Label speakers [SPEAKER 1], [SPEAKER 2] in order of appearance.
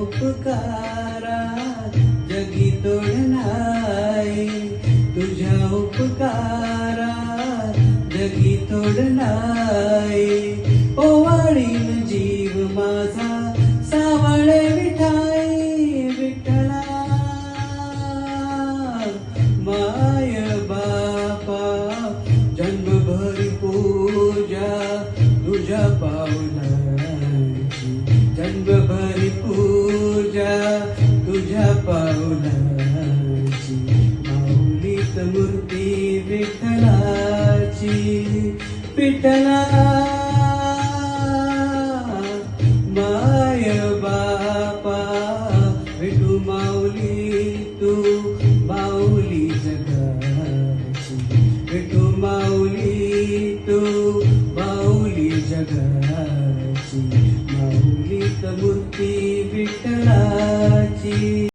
[SPEAKER 1] उपकारात जगी तोड नाही, तुझ्या उपकारात जगी तोड नाही. ओवाळीन जीव माझा सावळे विठाई, विठ्ठला माय बापा जन्मभरी पूजा तुझ्या पावलाची, जन्मभरी पूजा तुझ्या पावलाची. माऊलीत मूर्ती विठ्ठलाची, विठ्ठला माय बापा विठू माऊली तू माऊली जगाची, विठू माऊली तू माऊली जगाची. माऊलीत मूर्ती विठ्ठलाची.